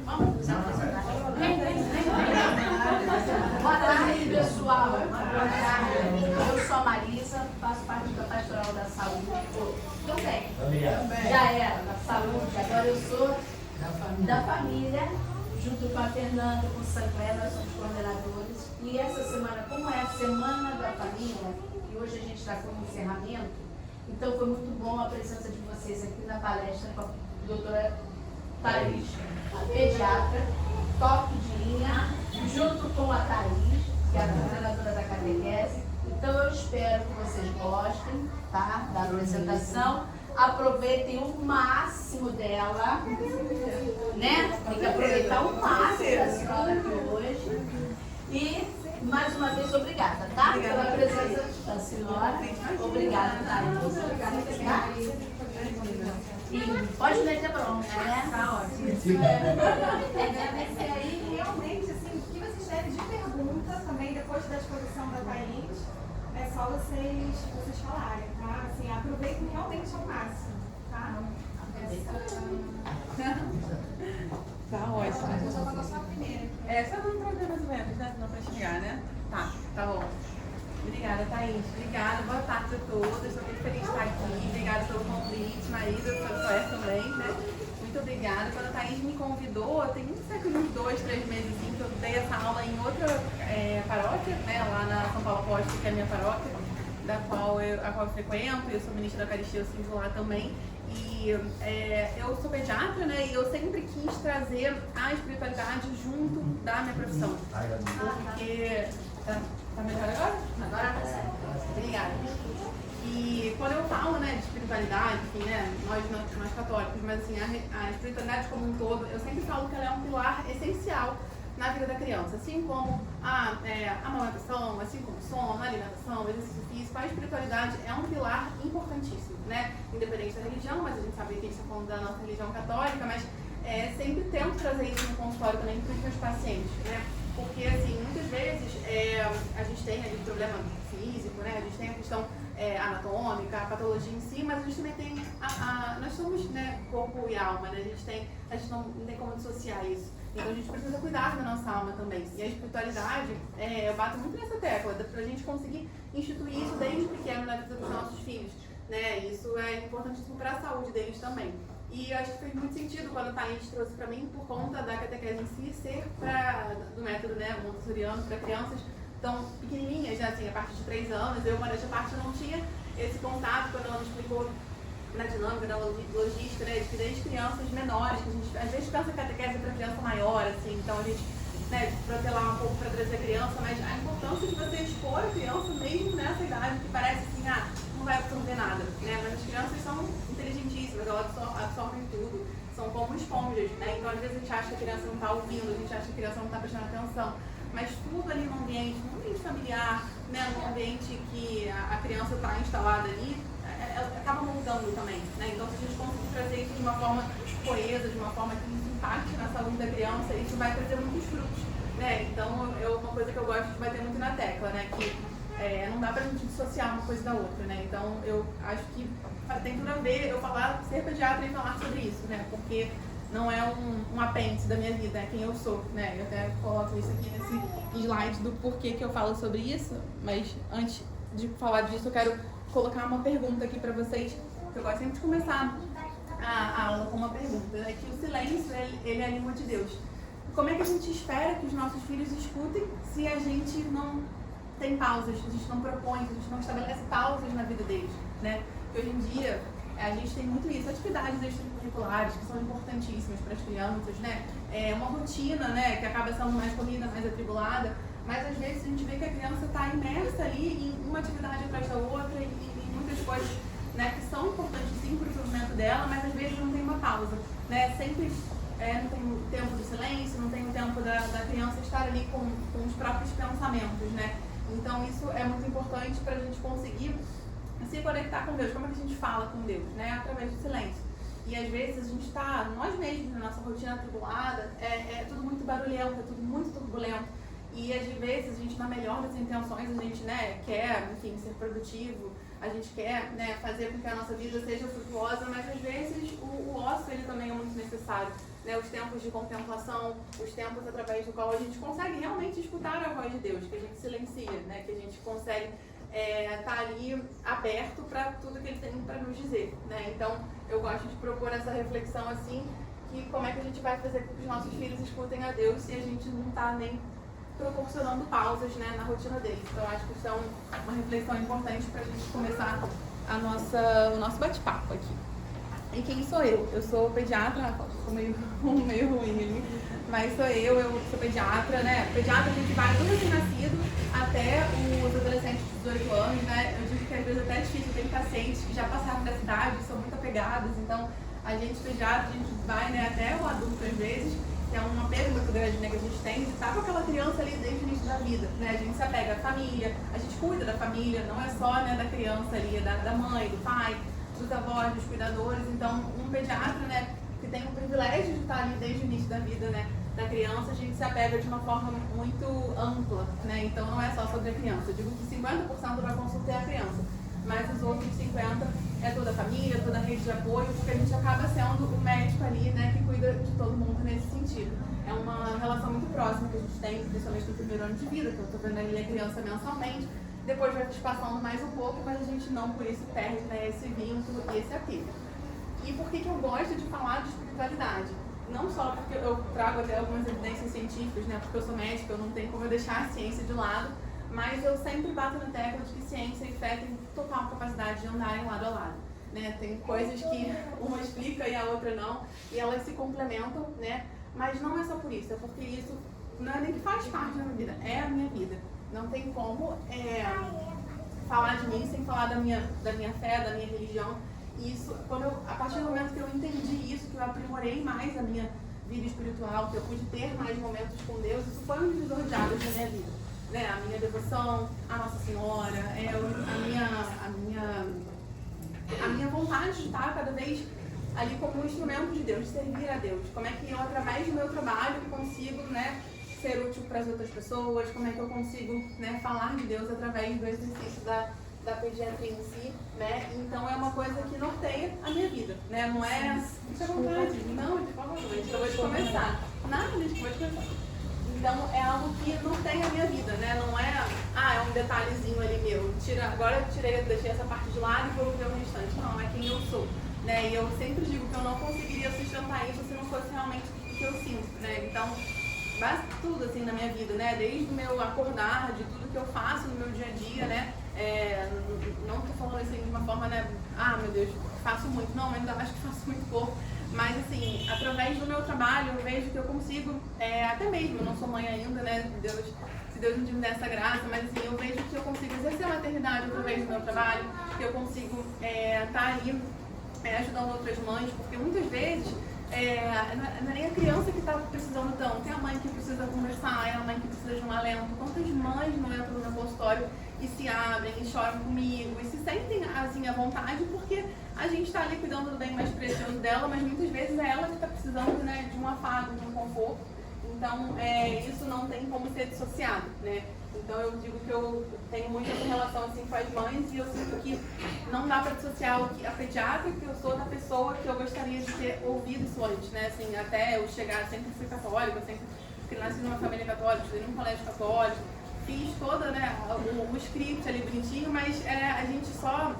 Vamos se apresentar. Vem. Boa tarde, pessoal. Boa tarde. Eu sou a Marisa, faço parte da Pastoral da Saúde. Também. Já era da saúde, agora eu sou da família, junto com a Fernanda, com o Sancler, nós somos coordenadores. E essa semana, como é a Semana da Família, e hoje a gente está com o encerramento, então foi muito bom a presença de vocês aqui na palestra com a doutora Thaís, a pediatra, toque de linha, junto com a Thaís, que é a coordenadora da catequese. Então eu espero que vocês gostem, tá, da apresentação. Aproveitem o máximo dela, né? Tem que aproveitar o máximo da senhora aqui hoje. E, mais uma vez, obrigada, tá? Pela presença da senhora. Obrigada, Thaís. Obrigada. E pode meter bronca, né? Tá ótimo. Agradecer aí, realmente, assim, o que vocês tiverem de pergunta também, depois da exposição da Thaís, é só vocês falarem, tá? Assim, aproveitem realmente ao máximo, tá? Tá ótimo. Eu só vou passar a primeira. Só vamos trazer mais ou menos, né? Não pra chegar, né? Tá bom. Obrigada, Thaís. Obrigada, boa tarde a todos. Estou muito feliz de estar aqui. Obrigada pelo convite, Maísa, sua também, né? Muito obrigada. Quando a Thaís me convidou, tem uns 2, 3 meses assim, que eu dei essa aula em outra paróquia, né? Lá na São Paulo Apóstolo, que é a minha paróquia, a qual eu frequento, eu sou ministra da Eucaristia, eu sirvo lá também. E eu sou pediatra, né? E eu sempre quis trazer a espiritualidade junto da minha profissão. Porque... Tá melhor agora? Agora tá certo. Obrigada. E quando eu falo, né, de espiritualidade, enfim, né, nós católicos, mas assim, a espiritualidade como um todo, eu sempre falo que ela é um pilar essencial na vida da criança. Assim como a amamentação, assim como o sono, a alimentação, o exercício físico, a espiritualidade é um pilar importantíssimo, né? Independente da religião, mas a gente sabe que a gente está falando da nossa religião católica, mas sempre tento trazer isso no consultório também para os meus pacientes, né? Porque, assim, muitas vezes a gente tem ali problema físico, né? A gente tem a questão anatômica, a patologia em si, mas a gente também tem nós somos, né, corpo e alma, né? A gente não tem como dissociar isso. Então a gente precisa cuidar da nossa alma também. E a espiritualidade, eu bato muito nessa tecla, pra gente conseguir instituir isso desde pequeno na vida dos nossos filhos, né? Isso é importantíssimo para a saúde deles também. E acho que fez muito sentido quando a Thaís trouxe para mim, por conta da catequese em si, ser do método, né, montessoriano para crianças tão pequenininhas, né, assim, a partir de 3 anos. Eu, modéstia à parte, não tinha esse contato quando ela me explicou na dinâmica da logística, né, de desde crianças menores, que a gente às vezes pensa catequese para criança maior, assim, então a gente, né, protelar um pouco para trazer a criança, mas a importância de você expor a criança mesmo nessa idade, que parece assim, não vai absorver nada, né, mas as crianças são inteligentíssimas, elas absorvem tudo, são como esponjas, né, então às vezes a gente acha que a criança não está ouvindo, a gente acha que a criança não está prestando atenção, mas tudo ali no ambiente familiar, né, no ambiente que a criança está instalada ali, acaba moldando também, né? Então, se a gente conseguir trazer isso de uma forma coesa, de uma forma que impacte na saúde da criança, isso vai trazer muitos frutos, né? Então, uma coisa que eu gosto de bater muito na tecla, né? Que não dá pra gente dissociar uma coisa da outra, né? Então, eu acho que tem tudo a ver eu ser pediatra e falar sobre isso, né? Porque não é um apêndice da minha vida, é quem eu sou, né? Eu até coloco isso aqui nesse slide do porquê que eu falo sobre isso, mas antes de falar disso, eu quero colocar uma pergunta aqui para vocês, que eu gosto sempre de começar a aula com uma pergunta, né? Que o silêncio, ele é a língua de Deus. Como é que a gente espera que os nossos filhos escutem se a gente não tem pausas, a gente não propõe, a gente não estabelece pausas na vida deles, né? Porque hoje em dia, a gente tem muito isso, atividades extracurriculares que são importantíssimas para as crianças, né? Uma rotina, né, que acaba sendo mais corrida, mais atribulada, mas às vezes a gente vê que a criança está imersa ali em uma atividade atrás da outra e muitas coisas, né, que são importantes sim para o desenvolvimento dela, mas às vezes não tem uma pausa, né? Sempre não tem o tempo do silêncio, não tem o tempo da criança estar ali com os próprios pensamentos, né? Então isso é muito importante para a gente conseguir se conectar com Deus. Como é que a gente fala com Deus, né? Através do silêncio. E às vezes a gente está, nós mesmos, na nossa rotina atribulada, tudo muito barulhento, é tudo muito turbulento. E às vezes a gente, na melhor das intenções, a gente, né, quer, enfim, ser produtivo, a gente quer, né, fazer com que a nossa vida seja frutuosa, mas às vezes o ócio, ele também é muito necessário, né, os tempos de contemplação, os tempos através do qual a gente consegue realmente escutar a voz de Deus, que a gente silencia, né, que a gente consegue estar ali aberto para tudo que Ele tem para nos dizer, né? Então, eu gosto de propor essa reflexão assim, que como é que a gente vai fazer com que os nossos filhos escutem a Deus se a gente não está nem proporcionando pausas, né, na rotina deles. Então, acho que isso é uma reflexão importante para a gente começar o nosso bate-papo aqui. E quem sou eu? Eu sou pediatra, ficou meio ruim ali, mas eu sou pediatra, né? Pediatra a gente vai do recém-nascido até os adolescentes de 18 anos, né? Eu digo que às vezes até é difícil, tem pacientes que já passaram dessa idade, são muito apegados, então a gente pediatra, a gente vai, né, até o adulto às vezes, que é um apego muito grande, né, que a gente tem de estar com aquela criança ali desde o início da vida, né? A gente se apega à família, a gente cuida da família, não é só, né, da criança ali, da mãe, do pai, dos avós, dos cuidadores. Então, um pediatra, né, que tem o privilégio de estar ali desde o início da vida, né, da criança, a gente se apega de uma forma muito ampla, né? Então, não é só sobre a criança. Eu digo que 50% da consulta é a criança, mas os outros 50% é toda a família, toda a rede de apoio, porque a gente acaba sendo o médico ali, né, que cuida de todo mundo nesse sentido. É uma relação muito próxima que a gente tem, principalmente no primeiro ano de vida, que eu estou vendo ali a criança mensalmente. Depois vai espaçando mais um pouco, mas a gente não por isso perde, né, esse vínculo e esse apego. E por que eu gosto de falar de espiritualidade? Não só porque eu trago até algumas evidências científicas, né, porque eu sou médica, eu não tenho como eu deixar a ciência de lado, mas eu sempre bato na tecla de que ciência e fé têm total capacidade de andarem lado a lado. Né? Tem coisas que uma explica e a outra não, e elas se complementam, né? Mas não é só por isso, é porque isso não é nem que faz parte da minha vida, é a minha vida. Não tem como falar de mim sem falar da minha fé, da minha religião. E isso, a partir do momento que eu entendi isso, que eu aprimorei mais a minha vida espiritual, que eu pude ter mais momentos com Deus, isso foi um divisor de águas na minha vida. Né? A minha devoção à Nossa Senhora, a minha vontade de estar cada vez ali como um instrumento de Deus, de servir a Deus. Como é que eu, através do meu trabalho, consigo, né, ser útil para as outras pessoas, como é que eu consigo, né, falar de Deus através do exercício da pediatria em si, né? Então é uma coisa que norteia a minha vida, né? Não é... Fica à vontade. Não, de forma alguma, a gente acabou de começar. Nada, a gente acabou de começar. Então é algo que norteia a minha vida, né? Não é, é um detalhezinho ali meu. Agora eu deixei essa parte de lado e vou ver o restante. Não, é quem eu sou. Né? E eu sempre digo que eu não conseguiria sustentar isso se não fosse realmente o que eu sinto, né? Então, base tudo assim na minha vida, né? Desde o meu acordar, de tudo que eu faço no meu dia a dia, né? Não estou falando assim de uma forma, né? Meu Deus, faço muito. Não, ainda acho que faço muito pouco. Mas assim, através do meu trabalho, eu vejo que eu consigo, até mesmo, eu não sou mãe ainda, né? Se Deus um dia me der essa graça, mas assim, eu vejo que eu consigo exercer a maternidade através do meu trabalho, que eu consigo estar ali ajudando outras mães, porque muitas vezes não é nem a criança que está precisando tanto, é a mãe que precisa conversar, é a mãe que precisa de um alento. Quantas mães não entram no meu consultório e se abrem e choram comigo e se sentem assim à vontade porque a gente está ali cuidando do bem mais precioso dela, mas muitas vezes é ela que está precisando, né, de um afago, de um conforto. Então, isso não tem como ser dissociado, né? Então, eu digo que eu tenho muito essa relação assim, com as mães e eu sinto que não dá para dissociar a pediatra que eu sou da pessoa que eu gostaria de ter ouvido isso antes, né? Assim, até eu chegar, sempre fui católica, sempre nasci numa família católica, estudei num colégio católico, fiz toda, né, o script ali bonitinho, mas a gente só...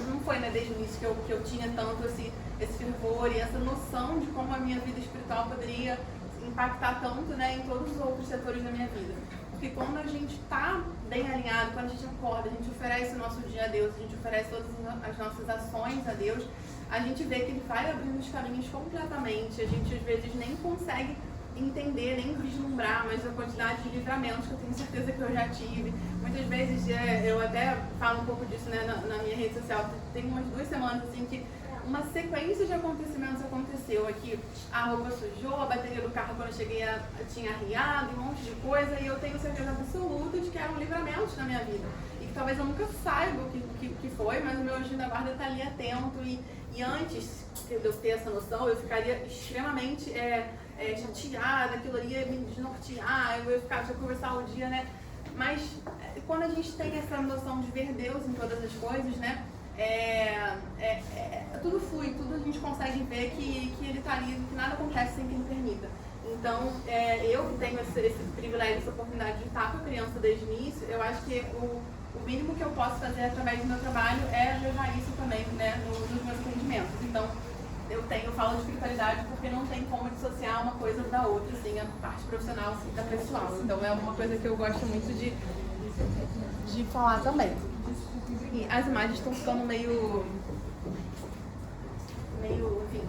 Não foi, né, desde o início que eu tinha tanto esse fervor e essa noção de como a minha vida espiritual poderia impactar tanto, né, em todos os outros setores da minha vida. Porque quando a gente está bem alinhado, quando a gente acorda, a gente oferece o nosso dia a Deus, a gente oferece todas as nossas ações a Deus, a gente vê que Ele vai abrindo os caminhos completamente, a gente às vezes nem consegue entender, nem vislumbrar, mas a quantidade de livramentos que eu tenho certeza que eu já tive. Muitas vezes, eu até falo um pouco disso, né, na minha rede social, tem umas 2 semanas assim que uma sequência de acontecimentos aconteceu aqui. A roupa sujou, a bateria do carro quando eu cheguei tinha arriado, um monte de coisa, e eu tenho certeza absoluta de que eram livramentos na minha vida. E que talvez eu nunca saiba o que foi, mas o meu anjo da guarda está ali atento. E antes de eu ter essa noção, eu ficaria extremamente chateada, aquilo ali ia me desnortear, eu ia conversar o dia, né? Mas quando a gente tem essa noção de ver Deus em todas as coisas, né? tudo flui, tudo a gente consegue ver que ele está ali, que nada acontece sem que ele permita. Então, eu que tenho esse privilégio, essa oportunidade de estar com a criança desde o início, eu acho que o mínimo que eu posso fazer através do meu trabalho é levar isso também, né, nos meus atendimentos. Então, eu falo de espiritualidade porque não tem como dissociar uma coisa da outra, assim, a parte profissional assim, da pessoal. Então, é uma coisa que eu gosto muito de falar também. E as imagens estão ficando meio enfim,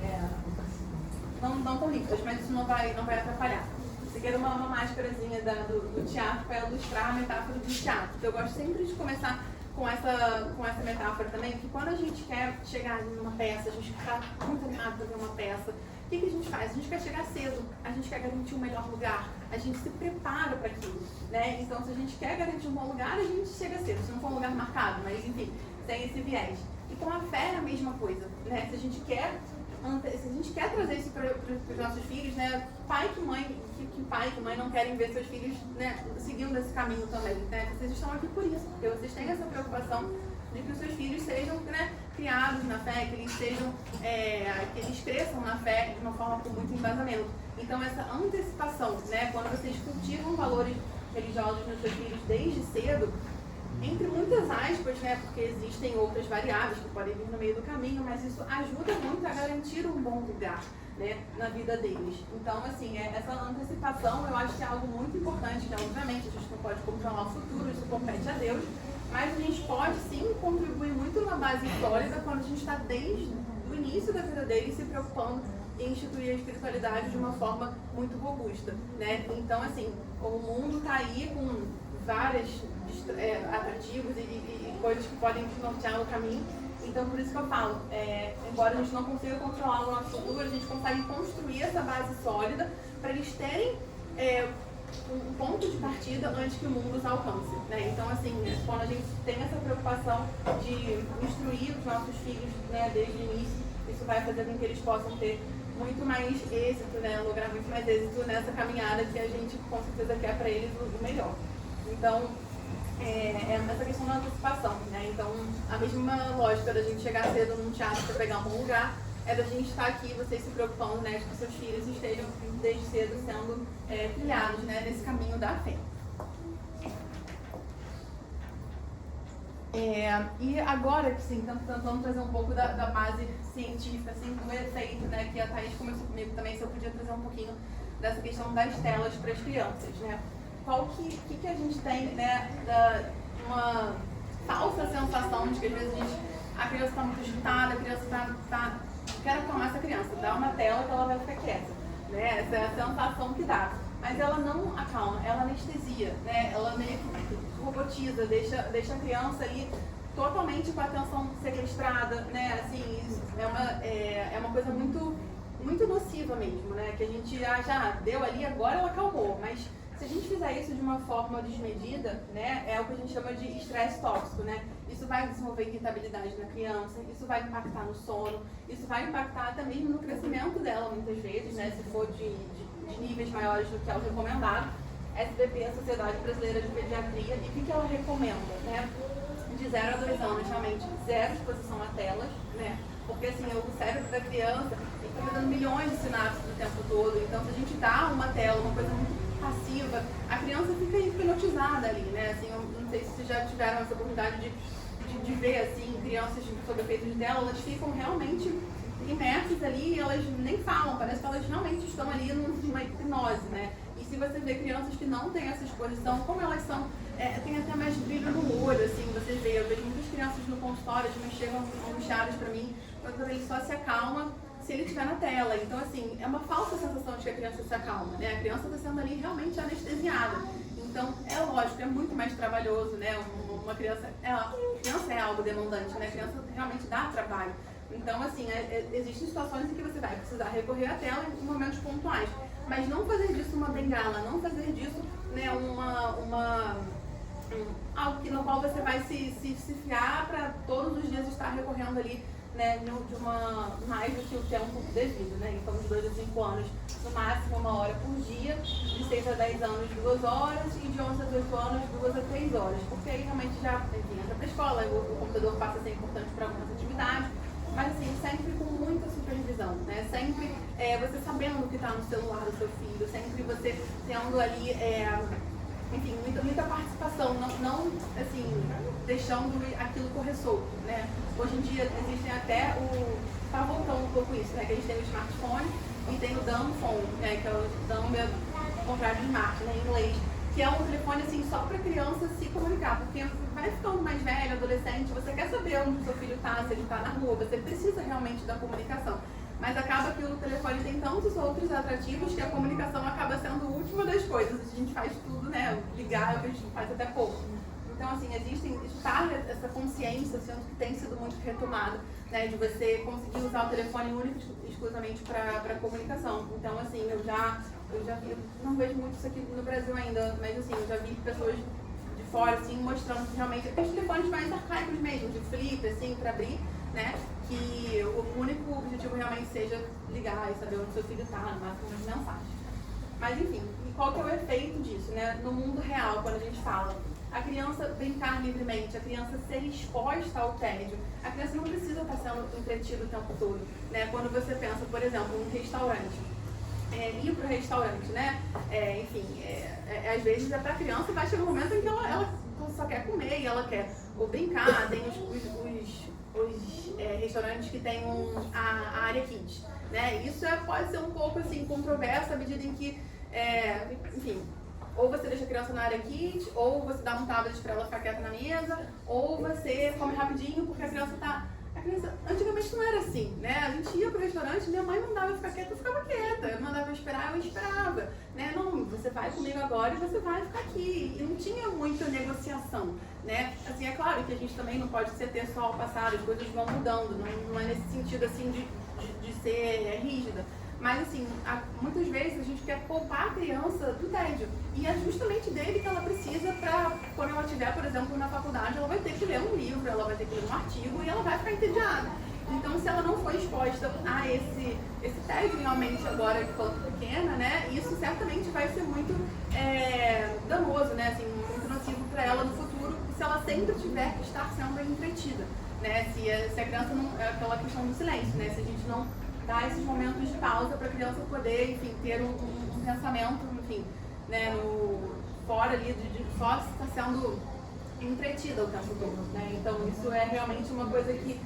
não tão líquidas, mas isso não vai atrapalhar. Você quer uma máscarazinha do teatro para ilustrar a metáfora do teatro. Então, eu gosto sempre de começar com essa metáfora também, que quando a gente quer chegar numa peça, a gente está muito animado para ver uma peça, o que a gente faz? A gente quer chegar cedo, a gente quer garantir um melhor lugar, a gente se prepara para aquilo, né? Então, se a gente quer garantir um bom lugar, a gente chega cedo, se não for um lugar marcado, mas enfim, tem esse viés. E com a fé é a mesma coisa, né? Se a gente quer trazer isso para os nossos filhos, né? Pai e mãe não querem ver seus filhos, né, seguindo esse caminho também, né? Vocês estão aqui por isso, porque vocês têm essa preocupação de que os seus filhos sejam, né, criados na fé, que eles sejam, que eles cresçam na fé de uma forma com muito embasamento. Então essa antecipação, né, quando vocês cultivam valores religiosos nos seus filhos desde cedo, entre muitas aspas, né, porque existem outras variáveis que podem vir no meio do caminho, mas isso ajuda muito a garantir um bom lugar, né, na vida deles. Então, assim, essa antecipação eu acho que é algo muito importante, que obviamente a gente não pode controlar o futuro, isso compete a Deus, mas a gente pode sim contribuir muito numa base sólida quando a gente está desde o início da vida deles se preocupando em instituir a espiritualidade de uma forma muito robusta, né? Então, assim, o mundo está aí com vários atrativos e coisas que podem nortear o caminho. Então, por isso que eu falo, embora a gente não consiga controlar o nosso futuro, a gente consegue construir essa base sólida para eles terem um ponto de partida antes que o mundo os alcance, né? Então, assim, quando a gente tem essa preocupação de instruir os nossos filhos, né, desde o início, isso vai fazer com que eles possam ter muito mais êxito, né, lograr muito mais êxito nessa caminhada que a gente com certeza quer para eles o melhor. Então, essa questão da antecipação, né? Então, a mesma lógica da gente chegar cedo num teatro para pegar um bom lugar é da gente estar aqui, vocês se preocupando, né, de que seus filhos estejam desde cedo sendo criados, né, nesse caminho da fé. E agora, sim, tentando trazer um pouco da base científica, assim, do efeito, né, que a Thaís começou comigo também, se eu podia trazer um pouquinho dessa questão das telas para as crianças, né? Qual que a gente tem, né, uma falsa sensação de que às vezes a criança está muito agitada, a criança está quero acalmar essa criança, dá uma tela que ela vai ficar quieta, né? Essa é a sensação que dá. Mas ela não acalma, ela anestesia, né? Ela meio que robotiza, deixa a criança ali totalmente com a atenção sequestrada, né? Assim, é uma coisa muito, muito nociva mesmo, né? Que a gente já deu ali, agora ela acalmou, mas se a gente fizer isso de uma forma desmedida, né, é o que a gente chama de estresse tóxico, né? Isso vai desenvolver irritabilidade na criança, isso vai impactar no sono, isso vai impactar até mesmo no crescimento dela, muitas vezes, né, se for de níveis maiores do que é o recomendado. SBP, a Sociedade Brasileira de Pediatria, e o que ela recomenda, né? De 0 a 2 anos, realmente, zero exposição a telas, né? Porque assim, o cérebro da criança está fazendo milhões de sinapses o tempo todo, então se a gente dá uma tela, uma coisa muito passiva, a criança fica hipnotizada ali, né? Assim, eu não sei se vocês já tiveram essa oportunidade de ver, assim, crianças sob efeito de tela, elas ficam realmente imersas ali e elas nem falam, parece que elas realmente estão ali numa hipnose, né? E se você vê crianças que não têm essa exposição, como elas são, tem até mais brilho no olho, assim, você vê, eu vejo muitas crianças no consultório, que chegam angustiadas pra mim, quando ele só se acalma se ele estiver na tela. Então, assim, é uma falsa sensação de que a criança se acalma, né? A criança está sendo ali realmente anestesiada. Então, é lógico, é muito mais trabalhoso, né? Uma criança é algo demandante, né? A criança realmente dá trabalho. Então, assim, existem situações em que você vai precisar recorrer à tela em momentos pontuais. Mas não fazer disso uma bengala, não fazer disso, né, algo no qual você vai se fiar para todos os dias estar recorrendo ali, né, de mais do que o tempo devido, né? Então, de 2 a 5 anos, no máximo 1 hora por dia, de 6 a 10 anos, 2 horas, e de 11 a 18 anos, 2 a 3 horas. Porque aí realmente já, enfim, entra para a escola, o computador passa a ser importante para algumas atividades, mas assim, sempre com muita supervisão, né? Sempre você sabendo o que está no celular do seu filho, sempre você tendo ali, enfim, muita participação, não assim, deixando aquilo correr solto, né? Hoje em dia existem até tá voltando um pouco isso, né? Que a gente tem o smartphone e tem o dumb phone, né? Que é o dumb, ao contrário de smart, né? Em inglês. Que é um telefone assim só para criança se comunicar, porque vai ficando mais velho, adolescente, você quer saber onde o seu filho está, se ele está na rua, você precisa realmente da comunicação. Mas acaba que o telefone tem tantos outros atrativos que a comunicação acaba sendo a última das coisas. A gente faz tudo, né? Ligar é o que a gente faz até pouco. Então, assim, está essa consciência, sendo que tem sido muito retomada, né? De você conseguir usar o telefone único exclusivamente para comunicação. Então, assim, eu já vi, não vejo muito isso aqui no Brasil ainda, mas assim, eu já vi pessoas de fora, assim, mostrando que realmente, aqueles telefones mais arcaicos mesmo, de flip, assim, para abrir, né, que o único objetivo realmente seja ligar e saber onde seu filho está, no máximo de mensagens. Mas enfim, e qual que é o efeito disso, né, no mundo real, quando a gente fala? A criança brincar livremente, a criança ser exposta ao tédio, a criança não precisa estar sendo entretida o tempo todo, né, quando você pensa, por exemplo, em um restaurante. Ir para o restaurante, né? Enfim, às vezes é para a criança, vai chegar um momento em que ela só quer comer e ela quer ou brincar. Tem os restaurantes que tem a área kids, né? Isso pode ser um pouco assim controverso à medida em que, enfim, ou você deixa a criança na área kids, ou você dá um tablet para ela ficar quieta na mesa, ou você come rapidinho porque a criança está... Antigamente não era assim, né? A gente ia pro restaurante, minha mãe mandava eu ficar quieta, eu ficava quieta. Eu mandava eu esperava, né? Não, você vai comigo agora e você vai ficar aqui. E não tinha muita negociação, né? Assim, é claro que a gente também não pode ter só ao passado, as coisas vão mudando, não é nesse sentido, assim, de ser rígida. Mas, assim, muitas vezes a gente quer poupar a criança do tédio. E é justamente dele que ela precisa para, quando ela estiver, por exemplo, na faculdade, ela vai ter que ler um livro, ela vai ter que ler um artigo e ela vai ficar entediada. Então, se ela não for exposta a esse tédio realmente agora, enquanto pequena, né, isso certamente vai ser muito danoso, né, assim, muito nocivo para ela no futuro, se ela sempre tiver que estar sendo entretida, né, se a criança não... É aquela questão do silêncio, né, se a gente não dar esses momentos de pausa para a criança poder, enfim, ter um pensamento, enfim, né, fora ali, só estar sendo entretida o tempo todo, né? Então isso é realmente uma coisa que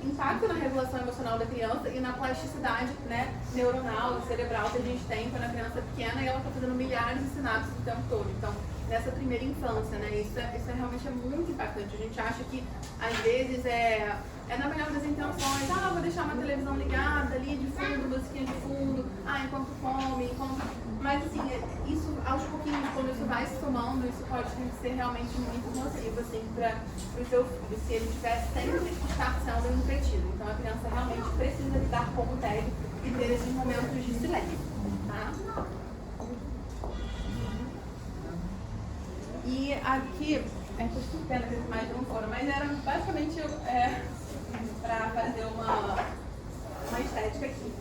impacta na regulação emocional da criança e na plasticidade, né, neuronal e cerebral que a gente tem quando a criança é pequena e ela está fazendo milhares de sinapses o tempo todo. Então, nessa primeira infância, né, isso realmente é muito impactante. A gente acha que, às vezes, na melhor das intenções, vou deixar uma televisão ligada ali de fundo, musiquinha de fundo, enquanto come, Mas assim, isso aos pouquinhos, quando isso vai se somando, isso pode ser realmente muito nocivo, assim, para o seu filho, se ele tiver sempre estar sendo entretido. Então a criança realmente precisa lidar com o tédio e ter esses momentos de silêncio, tá? E aqui, estou pena que as imagens não foram, mas era basicamente para fazer uma estética aqui.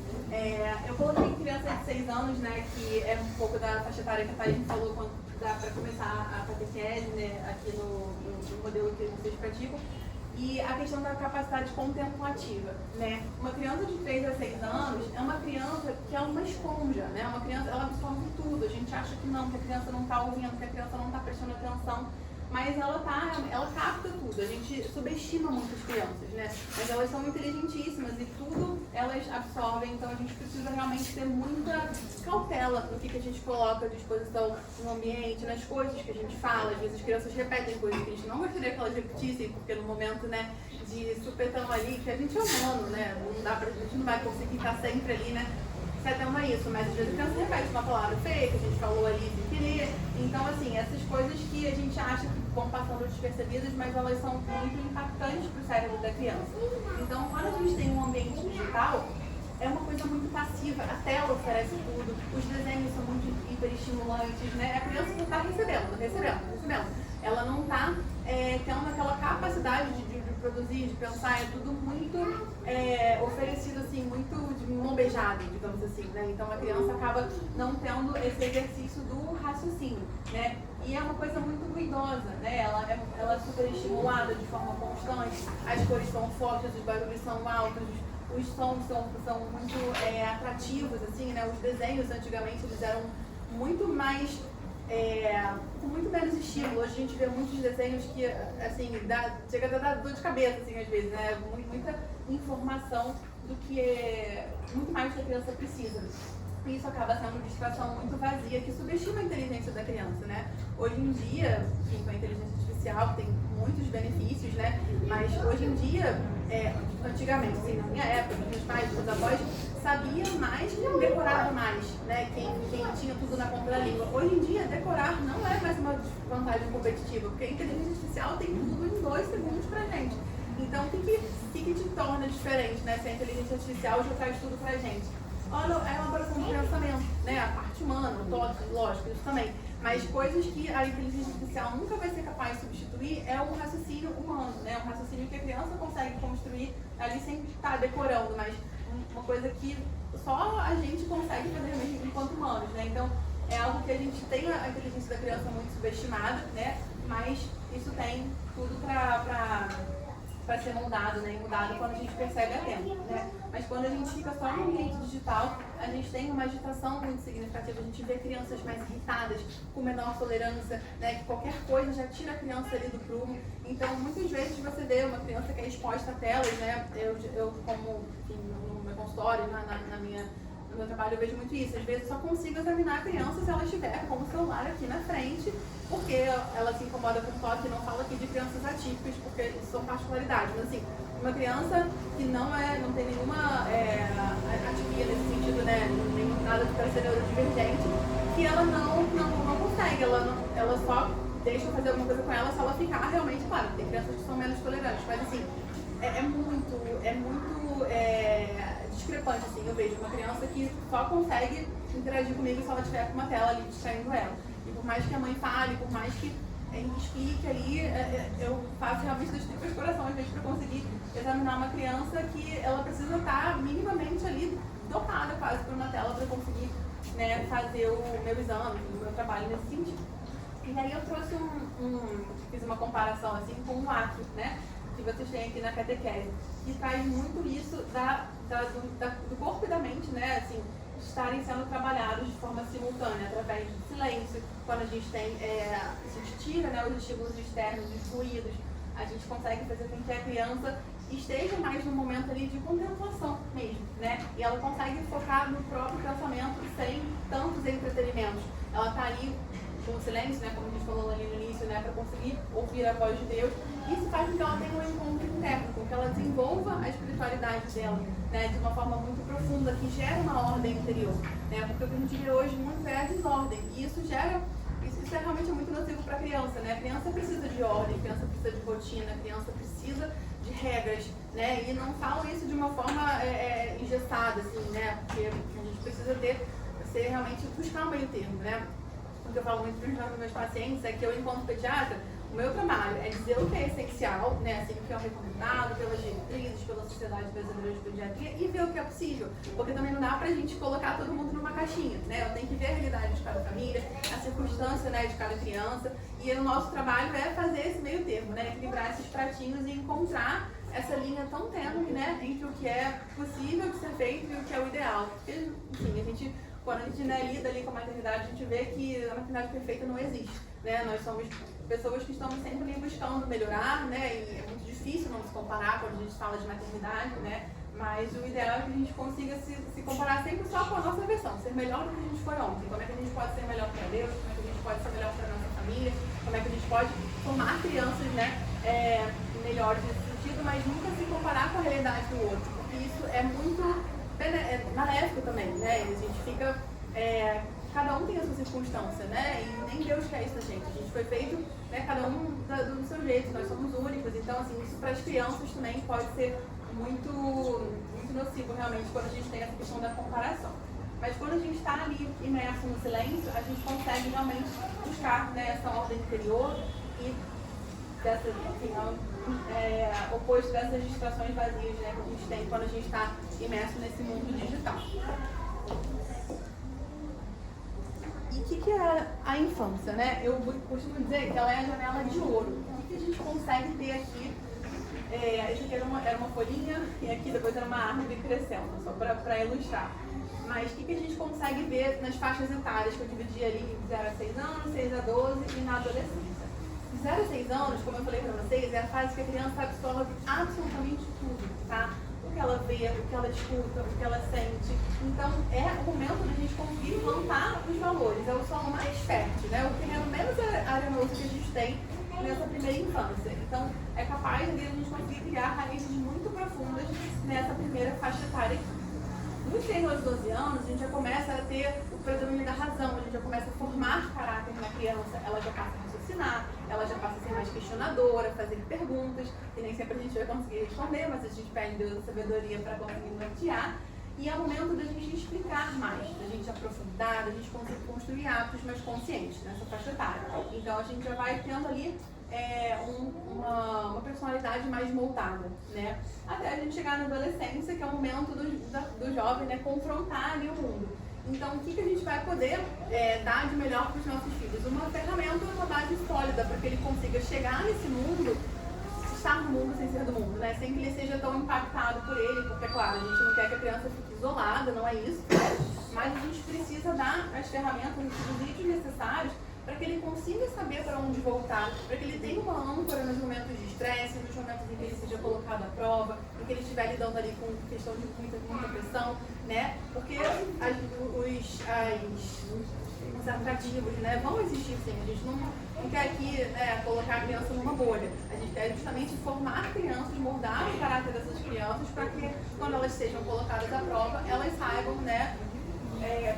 Eu coloquei criança de 6 anos, né, que é um pouco da faixa etária que a Thaís falou quando dá para começar a catequese, né, aqui no modelo que vocês praticam. E a questão da capacidade contemplativa, né? Uma criança de 3 a 6 anos é uma criança que é uma esponja, né? Uma criança, ela absorve tudo. A gente acha que não, que a criança não está ouvindo, que a criança não está prestando atenção. Mas ela capta tudo. A gente subestima muito as crianças, né? Mas elas são inteligentíssimas e tudo elas absorvem. Então a gente precisa realmente ter muita cautela no que a gente coloca à disposição no ambiente, nas coisas que a gente fala. Às vezes as crianças repetem coisas que a gente não gostaria que elas repetissem, porque no momento, né, de supetão ali, que a gente é humano, né? A gente não vai conseguir estar sempre ali, né, se atendo a isso, mas às vezes a criança repete uma palavra feia que a gente falou ali sem querer. Então, assim, essas coisas que a gente acha que vão passando despercebidas, mas elas são muito impactantes para o cérebro da criança. Então, quando a gente tem um ambiente digital, é uma coisa muito passiva, a tela oferece tudo, os desenhos são muito hiperestimulantes, né? A criança não está recebendo. Ela não está tendo aquela capacidade de produzir, de pensar, é tudo muito oferecido, assim, muito de um bombejado, digamos assim, né? Então a criança acaba não tendo esse exercício do raciocínio, né? E é uma coisa muito ruidosa, né? Ela é super estimulada de forma constante, as cores são fortes, os barulhos são altos, os sons são muito atrativos, assim, né? Os desenhos antigamente eles eram muito mais com muito menos estímulo. Hoje a gente vê muitos desenhos que, assim, chega a dar dor de cabeça, assim, às vezes, né? Muita informação do que muito mais do que a criança precisa. E isso acaba sendo uma distração muito vazia, que subestima a inteligência da criança, né? Hoje em dia, enfim, com a inteligência artificial tem muitos benefícios, né? Mas hoje em dia, antigamente, assim, na minha época, meus pais, meus avós, sabiam mais que decoravam mais, né? Quem tinha tudo na ponta da língua. Hoje em dia, decorar não é mais uma vantagem competitiva, porque a inteligência artificial tem tudo em 2 segundos pra gente. Então, o que te torna diferente, né? Se a inteligência artificial já traz tudo pra gente? Olha, é a elaboração do pensamento, né? A parte humana, o toque, lógico, isso também. Mas coisas que a inteligência artificial nunca vai ser capaz de substituir é o raciocínio humano, né? Um raciocínio que a criança consegue construir ali sem estar decorando, mas uma coisa que só a gente consegue fazer mesmo enquanto humanos, né? Então, é algo que a gente tem a inteligência da criança muito subestimada, né? Mas isso tem tudo para ser moldado, né? E mudado quando a gente percebe a tempo, né? Mas quando a gente fica só no ambiente digital, a gente tem uma agitação muito significativa. A gente vê crianças mais irritadas, com menor tolerância, né? Que qualquer coisa já tira a criança ali do prumo. Então, muitas vezes você vê uma criança que é exposta a telas, né? Eu como, enfim, no meu consultório, no meu trabalho, eu vejo muito isso. Às vezes eu só consigo examinar a criança se ela estiver com o celular aqui na frente, porque ela se incomoda com o toque. Não falo aqui de crianças atípicas, porque isso são particularidades. Mas assim, uma criança que não tem nenhuma atipia nesse sentido, né? Nem nada para ser neurodivergente, que ela não consegue, ela só deixa eu fazer alguma coisa com ela se ela ficar realmente, claro, tem crianças que são menos tolerantes, mas assim, é muito discrepante, assim. Eu vejo uma criança que só consegue interagir comigo se ela estiver com uma tela ali distraindo ela. E por mais que a mãe fale, por mais que explique ali, eu faço realmente das tripas coração, às vezes, para conseguir examinar uma criança que ela precisa estar minimamente ali dotada quase por uma tela para conseguir, né, fazer o meu exame, o meu trabalho nesse sentido. E aí eu trouxe fiz uma comparação assim com o ato, né, que vocês têm aqui na catequese, que traz muito isso do corpo e da mente, né, assim, estarem sendo trabalhados de forma simultânea, através do silêncio, quando a gente tem, se tira, né, os estímulos externos, os ruídos, a gente consegue fazer com que a criança esteja mais no momento ali de contemplação mesmo, né, e ela consegue focar no próprio pensamento sem tantos entretenimentos. Ela está ali com o silêncio, né, como a gente falou ali no início, né, para conseguir ouvir a voz de Deus. Isso faz com que ela tenha um encontro interno, com que ela desenvolva a espiritualidade dela, né, de uma forma muito profunda, que gera uma ordem interior, né, porque o que a gente vê hoje muito é a desordem, e isso é realmente muito nocivo para a criança, né, a criança precisa de ordem, a criança precisa de rotina, a criança precisa de regras, né, e não falo isso de uma forma engessada, assim, né, porque a gente precisa realmente buscar um meio termo, né. O que eu falo muito para os meus pacientes é que eu, enquanto pediatra, o meu trabalho é dizer o que é essencial, né, assim, o que é recomendado pelas diretrizes, pela Sociedade Brasileira de Pediatria, e ver o que é possível, porque também não dá pra gente colocar todo mundo numa caixinha, né, eu tenho que ver a realidade de cada família, a circunstância, né, de cada criança, e o nosso trabalho é fazer esse meio termo, né, equilibrar esses pratinhos e encontrar essa linha tão tênue, né, entre o que é possível de ser feito e o que é o ideal, porque, enfim, quando a gente, né, lida ali com a maternidade, a gente vê que a maternidade perfeita não existe, né? Nós somos pessoas que estamos sempre buscando melhorar, né? E é muito difícil não se comparar quando a gente fala de maternidade, né? Mas o ideal é que a gente consiga se comparar sempre só com a nossa versão, ser melhor do que a gente foi ontem. Como é que a gente pode ser melhor para Deus? Como é que a gente pode ser melhor para a nossa família? Como é que a gente pode formar crianças, né, melhores nesse sentido, mas nunca se comparar com a realidade do outro, porque isso é muito maléfico também, né? A gente fica, cada um tem a sua circunstância, né? E nem Deus quer isso da gente. A gente foi feito, né, cada um do seu jeito, nós somos únicos. Então, assim, isso para as crianças também pode ser muito, muito nocivo, realmente, quando a gente tem essa questão da comparação. Mas quando a gente está ali imerso no silêncio, a gente consegue realmente buscar, né, essa ordem interior e dessa, enfim, oposto dessas distrações vazias, né, que a gente tem quando a gente está imerso nesse mundo digital. E o que é a infância, né? Eu costumo dizer que ela é a janela de ouro. O que a gente consegue ter aqui? Esse aqui era uma folhinha e aqui depois era uma árvore crescendo, só para ilustrar. Mas o que a gente consegue ver nas faixas etárias que eu dividi ali de 0 a 6 anos, 6 a 12 e na adolescência? De 0 a 6 anos, como eu falei para vocês, é a fase que a criança absorve absolutamente tudo, tá? O que ela vê, o que ela escuta, o que ela sente. Então, é o momento da gente conseguir implantar os valores. É o solo mais fértil, né? O terreno menos arenoso que a gente tem nessa primeira infância. Então, é capaz de a gente conseguir criar raízes muito profundas nessa primeira faixa etária. Nos 6 aos 12 anos, a gente já começa a ter o predomínio da razão, a gente já começa a formar caráter na criança, ela já passa a raciocinar, ela já passa a ser mais questionadora, fazer perguntas, que nem sempre a gente vai conseguir responder, mas a gente pede Deus a sabedoria para conseguir nortear. E é o momento da gente explicar mais, da gente aprofundar, da gente conseguir construir hábitos mais conscientes nessa faixa etária. Então a gente já vai tendo ali uma personalidade mais moldada, né? Até a gente chegar na adolescência, que é o momento do jovem, né, confrontar ali o mundo. Então, o que a gente vai poder dar de melhor para os nossos filhos? Uma ferramenta, uma base sólida para que ele consiga chegar nesse mundo, estar no mundo sem ser do mundo, né? Sem que ele seja tão impactado por ele, porque, claro, a gente não quer que a criança fique isolada, não é isso, né? Mas a gente precisa dar as ferramentas, os vídeos necessários para que ele consiga saber para onde voltar, para que ele tenha uma âncora nos momentos de estresse, nos momentos em que ele seja colocado à prova, em que ele estiver lidando ali com questão de muita pressão, né? Porque os atrativos, né, vão existir sim. A gente não quer aqui, né, colocar a criança numa bolha. A gente quer justamente formar crianças, moldar o caráter dessas crianças para que quando elas sejam colocadas à prova, elas saibam, né,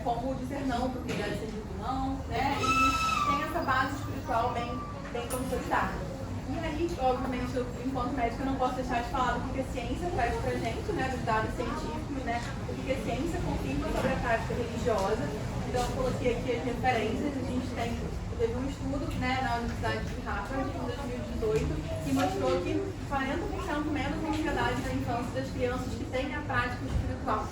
como dizer não, porque deve ser dito não, né? E tem essa base espiritual bem consolidada. E aí, obviamente, enquanto médica, eu não posso deixar de falar do que a ciência traz pra gente, né? Dos dados científicos, né? O que a ciência confirma sobre a prática religiosa. Então, eu coloquei aqui as referências. A gente teve um estudo, né, na Universidade de Harvard, em 2018, que mostrou que 40% menos a ansiedade da infância das crianças que têm a prática espiritual.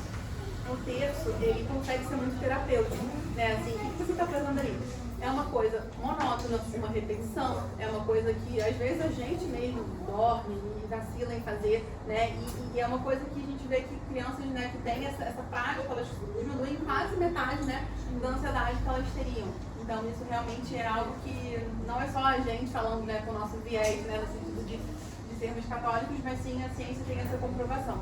O terço, ele consegue ser muito terapêutico, né? Assim, o que você está fazendo ali? É uma coisa monótona, uma repetição, é uma coisa que às vezes a gente mesmo dorme e vacila em fazer, né? E é uma coisa que a gente vê que crianças, né, que têm essa prática, elas diminuem quase metade, né, da ansiedade que elas teriam. Então isso realmente é algo que não é só a gente falando, né, com o nosso viés, né, no sentido de sermos católicos, mas sim a ciência tem essa comprovação.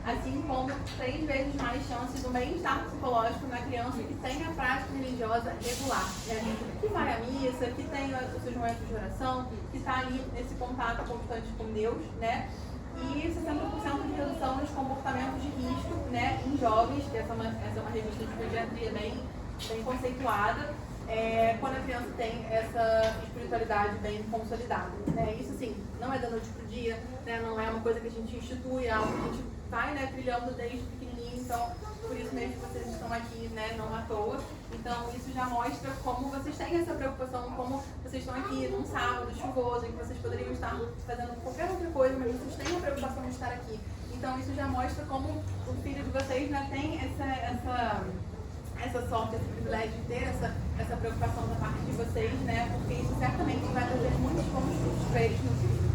Assim como 3 vezes mais chances do bem-estar psicológico na criança que tem a prática religiosa regular, né? Que vai à missa, que tem os seus momentos de oração, que está ali nesse contato constante com Deus, né? E 60% de redução nos comportamentos de risco, né, em jovens, que essa é uma revista de pediatria bem conceituada, quando a criança tem essa espiritualidade bem consolidada, né? Isso, assim, não é da noite pro dia, né? Não é uma coisa que a gente institui, é algo que a gente vai, né, trilhando desde pequenininho, então por isso mesmo que vocês estão aqui, né, não à toa. Então isso já mostra como vocês têm essa preocupação, como vocês estão aqui num sábado chuvoso, em que vocês poderiam estar fazendo qualquer outra coisa, mas vocês têm a preocupação de estar aqui. Então isso já mostra como o filho de vocês, né, tem essa sorte, esse privilégio de ter essa preocupação da parte de vocês, né, porque isso certamente vai trazer muitos bons frutos para eles no futuro.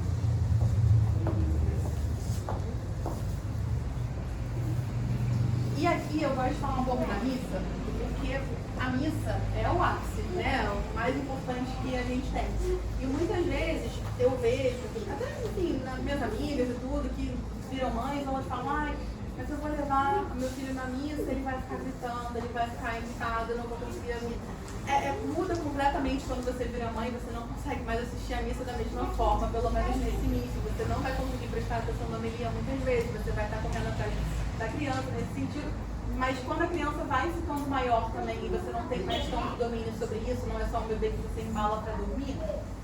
E aqui eu gosto de falar um pouco da missa, porque a missa é o ápice, né? O mais importante que a gente tem. E muitas vezes eu vejo, até enfim, nas minhas amigas e tudo, que viram mães, elas falam, ai, mas eu vou levar meu filho na missa, ele vai ficar gritando, ele vai ficar irritado, eu não vou conseguir a missa. Muda completamente quando você vira mãe, você não consegue mais assistir a missa da mesma forma, pelo menos nesse início. Você não vai conseguir prestar atenção na homilia muitas vezes, você vai estar correndo atrás da criança nesse sentido, mas quando a criança vai ficando maior também e você não tem mais tanto domínio sobre isso, não é só um bebê que você embala para dormir,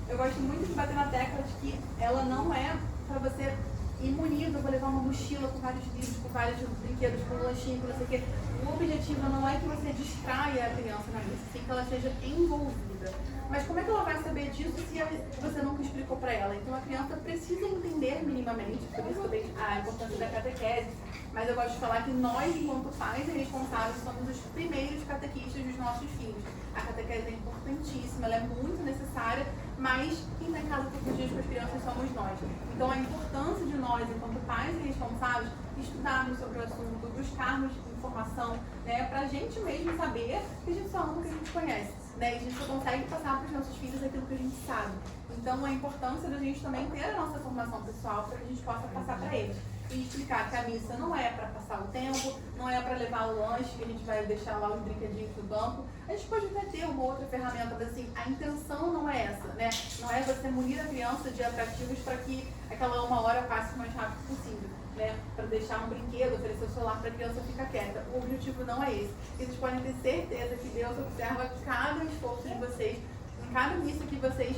eu gosto muito de bater na tecla de que ela não é para você ir munido, eu vou levar uma mochila com vários livros, com vários brinquedos, com lanchinho, com não sei o quê. O objetivo não é que você distraia a criança na missa, sim que ela seja envolvida. Mas como é que ela vai saber disso se você nunca explicou para ela? Então a criança precisa entender minimamente, por isso também a importância da catequese. Mas eu gosto de falar que nós, enquanto pais e responsáveis, somos os primeiros catequistas dos nossos filhos. A catequese é importantíssima, ela é muito necessária, mas quem está em casa todos os dias com as crianças somos nós. Então a importância de nós, enquanto pais e responsáveis, estudarmos sobre o assunto, buscarmos informação, né, para a gente mesmo saber que a gente só ama o que a gente conhece, né, e a gente só consegue passar para os nossos filhos aquilo que a gente sabe. Então a importância da gente também ter a nossa formação pessoal para que a gente possa passar para eles. E explicar que a missa não é para passar o tempo, não é para levar o lanche, que a gente vai deixar lá os brinquedinhos no banco. A gente pode até ter uma outra ferramenta, mas assim, a intenção não é essa, né? Não é você munir a criança de atrativos para que aquela 1 hora passe o mais rápido possível, né? Para deixar um brinquedo, oferecer o celular para a criança ficar quieta. O objetivo não é esse. E vocês podem ter certeza que Deus observa cada esforço de vocês, em cada missa que vocês,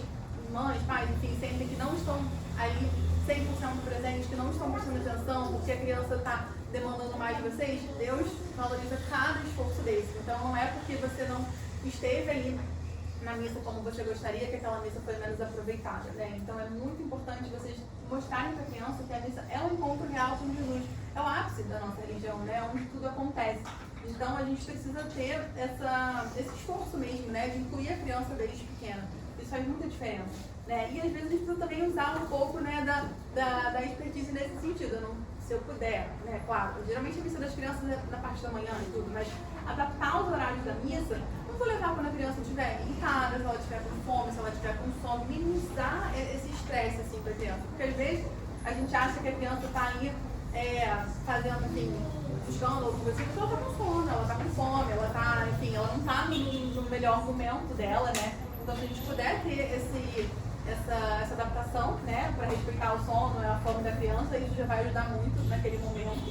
mães, pais, enfim, sentem que não estão ali 100% presentes, que não estão prestando atenção, porque a criança está demandando mais de vocês. Deus valoriza cada esforço desse. Então não é porque você não esteve ali na missa como você gostaria que aquela missa foi menos aproveitada, né? Então é muito importante vocês mostrarem para a criança que a missa é um encontro real com Jesus. É o ápice da nossa religião, né? Onde tudo acontece. Então a gente precisa ter esse esforço mesmo, né? De incluir a criança desde pequena. Isso faz muita diferença. Né? E às vezes a gente precisa também usar um pouco, né, da expertise nesse sentido, se eu puder, né, claro. Geralmente a missa das crianças é na parte da manhã e tudo, mas adaptar os horários da missa, não vou levar quando a criança estiver irritada, se ela estiver com fome, se ela estiver com sono, minimizar esse estresse assim para a criança. Porque às vezes a gente acha que a criança está ali fazendo, enfim, escândalo, porque ela está com sono, ela está com fome, ela tá, enfim, ela não está no melhor momento dela, né? Então se a gente puder ter essa adaptação, né, para respeitar o sono, a fome da criança, isso já vai ajudar muito naquele momento.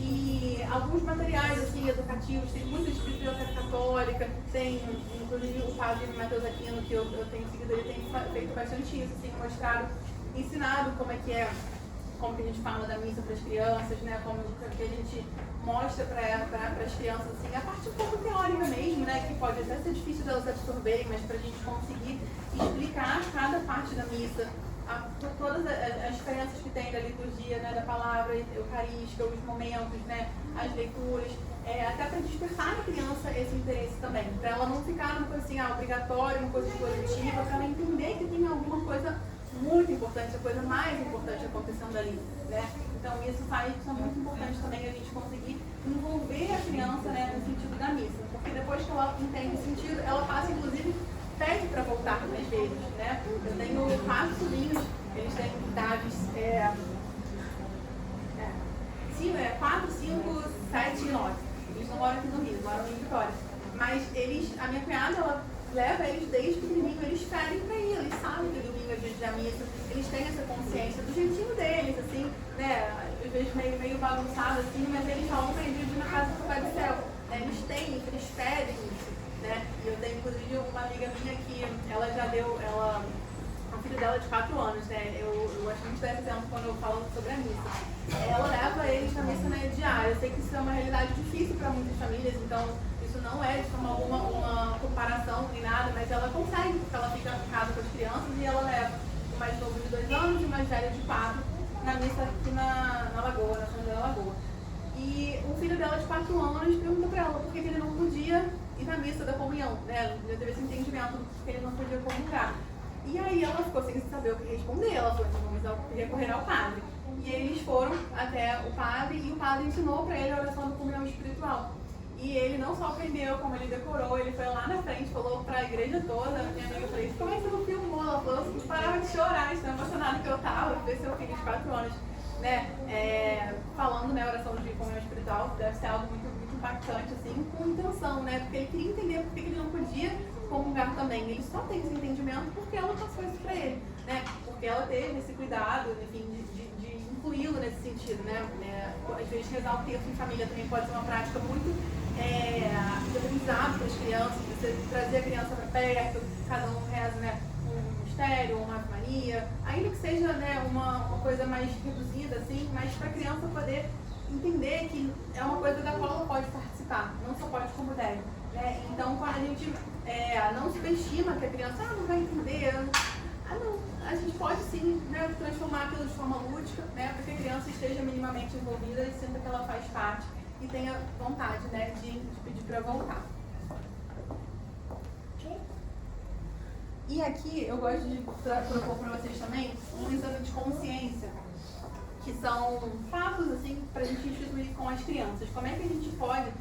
E alguns materiais assim, educativos, tem muita escritura católica, tem inclusive o padre Mateus Aquino, que eu tenho seguido, ele tem feito bastante isso, assim, ensinado como é que é, como que a gente fala da missa para as crianças, né, como que a gente mostra para as crianças, assim, a parte um pouco teórica mesmo, né, que pode até ser difícil delas absorverem, mas para a gente conseguir explicar cada parte da missa, todas as diferenças que tem da liturgia, né, da palavra eucarística, os momentos, né, as leituras, até para despertar na criança esse interesse também, para ela não ficar numa coisa assim, obrigatória, uma coisa coletiva, para ela entender que tem alguma coisa muito importante, a coisa mais importante acontecendo ali, né? Então isso é muito importante também a gente conseguir envolver a criança, né, no sentido da missa, porque depois que ela entende o sentido, ela passa, inclusive, pede para voltar mais vezes, né? Eu tenho 4 sobrinhos, eles têm idades 4, 5, 7 e 9. Eles não moram aqui no Rio, moram em Vitória. Mas a minha cunhada, ela leva eles desde pequenininho, eles pedem para ir, eles sabem que domingo é dia da missa, eles têm essa consciência do jeitinho deles, assim, né? Às vezes meio bagunçado, assim, mas eles falam para ir na casa do Pai do Céu. Né? Eles pedem isso, né? E eu tenho, inclusive, uma amiga minha que ela já deu, a filha dela é de 4 anos, né? Eu gosto muito desse exemplo quando eu falo sobre a missa. Ela leva eles na missa, né, diária. Eu sei que isso é uma realidade difícil para muitas famílias, então isso não é de forma alguma uma comparação nem nada, mas ela consegue, porque ela fica em casa com as crianças e ela leva o mais novo de 2 anos e o mais velho de 4 na missa aqui na Lagoa, na São José da Lagoa. E o filho dela de 4 anos perguntou para ela por que ele não podia ir na missa da comunhão, né? Já teve esse entendimento que ele não podia comungar. E aí ela ficou sem saber o que responder, ela falou, então vamos recorrer ao padre. E eles foram até o padre e o padre ensinou para ele a oração da comunhão espiritual. E ele não só aprendeu, como ele decorou, ele foi lá na frente, falou para a igreja toda. Minha amiga falou, como é que você não filmou? Ela falou, eu parava de chorar, de tão emocionada que eu estava, de ver seu filho de 4 anos, né, falando, né, oração de comunhão espiritual. Deve ser algo muito, muito impactante, assim, com intenção, né, porque ele queria entender por que ele não podia comungar também. Ele só tem esse entendimento porque ela passou isso para ele, né, porque ela teve esse cuidado, enfim, de incluí-lo nesse sentido, né. Às vezes rezar o texto em família também pode ser uma prática muito aprendizado para as crianças, você trazer a criança para perto, cada um reza, né, uns mistério, ou uma Ave Maria, ainda que seja, né, uma coisa mais reduzida, assim, mas para a criança poder entender que é uma coisa da qual ela pode participar, não só pode como deve. Né? Então, quando a gente não subestima que a criança não vai entender, não, a gente pode sim, né, transformar aquilo de forma lúdica, né, para que a criança esteja minimamente envolvida e sinta que ela faz parte e tenha vontade, né, de pedir para voltar. E aqui eu gosto de propor para vocês também um exame de consciência, que são fatos assim para a gente instituir com as crianças. Como é que a gente pode,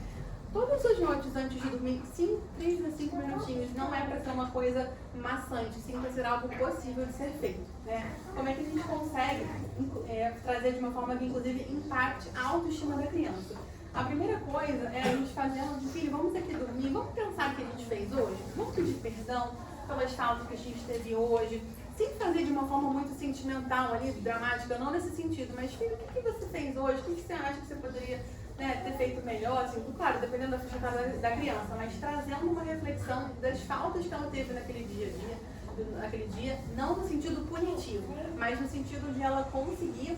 todas as noites antes de dormir, 3 a 5 minutinhos, não é para ser uma coisa maçante, sim para ser algo possível de ser feito. Né? Como é que a gente consegue trazer de uma forma que inclusive impacte a autoestima da criança? A primeira coisa é a gente fazer ela de filho, vamos aqui dormir, vamos pensar o que a gente fez hoje, vamos pedir perdão pelas faltas que a gente teve hoje, sem fazer de uma forma muito sentimental ali, dramática, não nesse sentido, mas filho, o que você fez hoje? O que você acha que você poderia, né, ter feito melhor? Assim, claro, dependendo da faixa etária da criança, mas trazendo uma reflexão das faltas que ela teve naquele dia, não no sentido punitivo, mas no sentido de ela conseguir,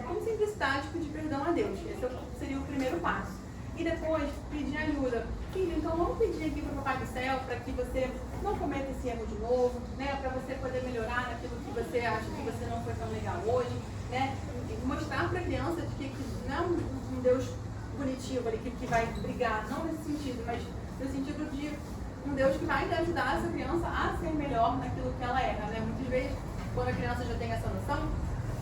com simplicidade, pedir perdão a Deus. Esse seria o primeiro passo. E depois, pedir ajuda. Filho, então vamos pedir aqui para o Papai do Céu para que você não cometa esse erro de novo, né? Para você poder melhorar naquilo que você acha que você não foi tão legal hoje, né? E mostrar para a criança de que não é um Deus punitivo ali, que vai brigar, não nesse sentido, mas no sentido de um Deus que vai ajudar essa criança a ser melhor naquilo que ela erra, né? Muitas vezes, quando a criança já tem essa noção,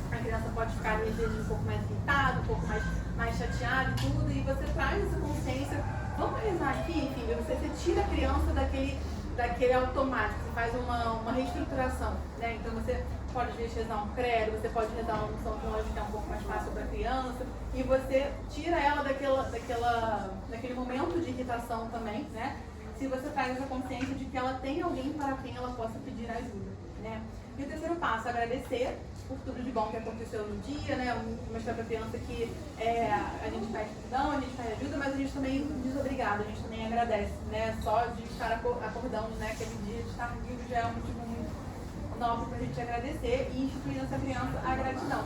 a criança pode ficar às vezes um pouco mais irritada, um pouco mais chateada e tudo, e você traz essa consciência. Vamos rezar aqui, filho, você tira a criança daquele automático, você faz uma reestruturação, né? Então você pode às vezes rezar um credo, você pode rezar uma unção teológica que é um pouco mais fácil para a criança, e você tira ela daquele momento de irritação também, né? Se você traz essa consciência de que ela tem alguém para quem ela possa pedir ajuda, né? E o terceiro passo, agradecer por tudo de bom que aconteceu no dia, né? Mostrar para a criança que a gente pede perdão, a gente pede ajuda, mas a gente também diz obrigado, a gente também agradece, né? Só de estar acordando, né, aquele dia, de estar vivo já é um motivo muito nobre para a gente agradecer e instituir nessa criança a gratidão.